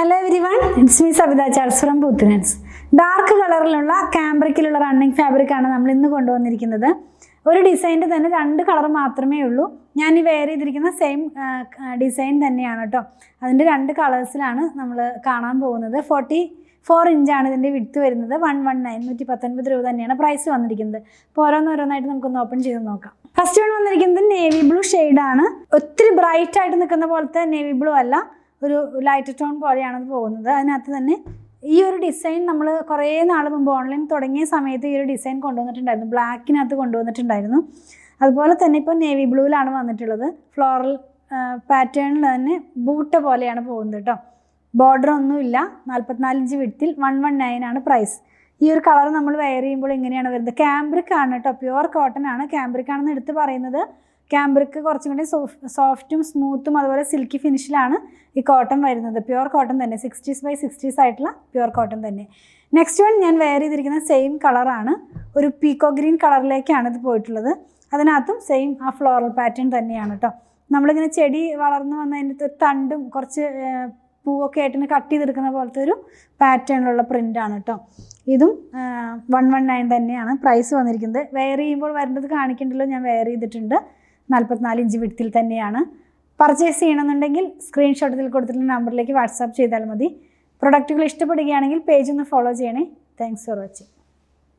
Hello everyone, it's me Savitha Charles from Boothlands. Dark കളറിലുള്ള കാംബ്രിക്കിലുള്ള running fabric ആണ് നമ്മൾ ഇന്ന് കൊണ്ടുവന്നിരിക്കുന്നത്. ഒരു ഡിസൈനിന്റെ തന്നെ രണ്ട് കളർ മാത്രമേ ഉള്ളൂ. ഞാൻ ഈ വെയർ ചെയ്തിരിക്കുന്ന സെയിം ഡിസൈൻ തന്നെയാണ് കേട്ടോ. അതിന്റെ രണ്ട് കളേഴ്സിലാണ് നമ്മൾ കാണാൻ പോകുന്നത്. 44 ഇഞ്ചാണ് ഇതിന്റെ വിഡ്ത്ത് വരുന്നത്. 119 രൂപ തന്നെയാണ് പ്രൈസ് വന്നിരിക്കുന്നത്. അപ്പോൾ ഓരോന്നോരോന്നായിട്ട് നമുക്കൊന്ന് ഓപ്പൺ ചെയ്ത് നോക്കാം. ഫസ്റ്റ് വൺ വന്നിരിക്കുന്നത് നേവി ബ്ലൂ ഷെയ്ഡാണ്. ഒത്തിരി ബ്രൈറ്റ് ആയിട്ട് നിൽക്കുന്ന പോലത്തെ നേവി ബ്ലൂ അല്ല, ഒരു ലൈറ്റ് ടോൺ പോലെയാണ് അത് പോകുന്നത്. അതിനകത്ത് തന്നെ ഈ ഒരു ഡിസൈൻ നമ്മൾ കുറേ നാൾ മുമ്പ് ഓൺലൈൻ തുടങ്ങിയ സമയത്ത് ഈ ഒരു ഡിസൈൻ കൊണ്ടുവന്നിട്ടുണ്ടായിരുന്നു. ബ്ലാക്കിനകത്ത് കൊണ്ടുവന്നിട്ടുണ്ടായിരുന്നു. അതുപോലെ തന്നെ ഇപ്പോൾ നേവി ബ്ലൂവിലാണ് വന്നിട്ടുള്ളത്. ഫ്ലോറൽ പാറ്റേണിൽ തന്നെ ബൂട്ട പോലെയാണ് പോകുന്നത് കേട്ടോ. ബോർഡർ ഒന്നുമില്ല. 44 ഇഞ്ച് വിഡ്ത്തിൽ 119 ആണ് പ്രൈസ്. ഈ ഒരു കളർ നമ്മൾ വെയർ ചെയ്യുമ്പോൾ ഇങ്ങനെയാണ് വരുന്നത്. ക്യാമ്പ്രിക് ആണ് കേട്ടോ, പ്യുവർ കോട്ടൺ ആണ്. ക്യാമ്പ്രിക് ആണെന്ന് എടുത്ത് പറയുന്നത്. ക്യാമ്പ്രിക് കുറച്ചും കൂടി സോഫ്റ്റും സ്മൂത്തും അതുപോലെ സിൽക്കി ഫിനിഷിലാണ് ഈ കോട്ടൺ വരുന്നത്. പ്യുവർ കോട്ടൺ തന്നെ, 60s by 60s ആയിട്ടുള്ള പ്യുവർ കോട്ടൺ തന്നെ. നെക്സ്റ്റ് വൺ ഞാൻ വെയർ ചെയ്തിരിക്കുന്ന സെയിം കളറാണ്. ഒരു പീക്കോ ഗ്രീൻ കളറിലേക്കാണ് ഇത് പോയിട്ടുള്ളത്. അതിനകത്തും സെയിം ആ ഫ്ലോറൽ പാറ്റേൺ തന്നെയാണ് കേട്ടോ. നമ്മളിങ്ങനെ ചെടി വളർന്നു വന്നതിൻ്റെ തണ്ടും കുറച്ച് പൂവൊക്കെ ആയിട്ട് കട്ട് ചെയ്തെടുക്കുന്ന പോലത്തെ ഒരു പാറ്റേണിലുള്ള പ്രിൻ്റാണ് കേട്ടോ. ഇതും 119 തന്നെയാണ് പ്രൈസ് വന്നിരിക്കുന്നത്. വെയർ ചെയ്യുമ്പോൾ വരേണ്ടത് കാണിക്കണ്ടല്ലോ, ഞാൻ വെയർ ചെയ്തിട്ടുണ്ട്. 44 ഇഞ്ച് വിഡ്ത്തിൽ തന്നെയാണ്. പർച്ചേസ് ചെയ്യണമെന്നുണ്ടെങ്കിൽ സ്ക്രീൻഷോട്ടിൽ കൊടുത്തിട്ടുള്ള നമ്പറിലേക്ക് വാട്സാപ്പ് ചെയ്താൽ മതി. പ്രൊഡക്റ്റുകൾ ഇഷ്ടപ്പെടുകയാണെങ്കിൽ പേജ് ഒന്ന് ഫോളോ ചെയ്യണേ. Thanks for watching.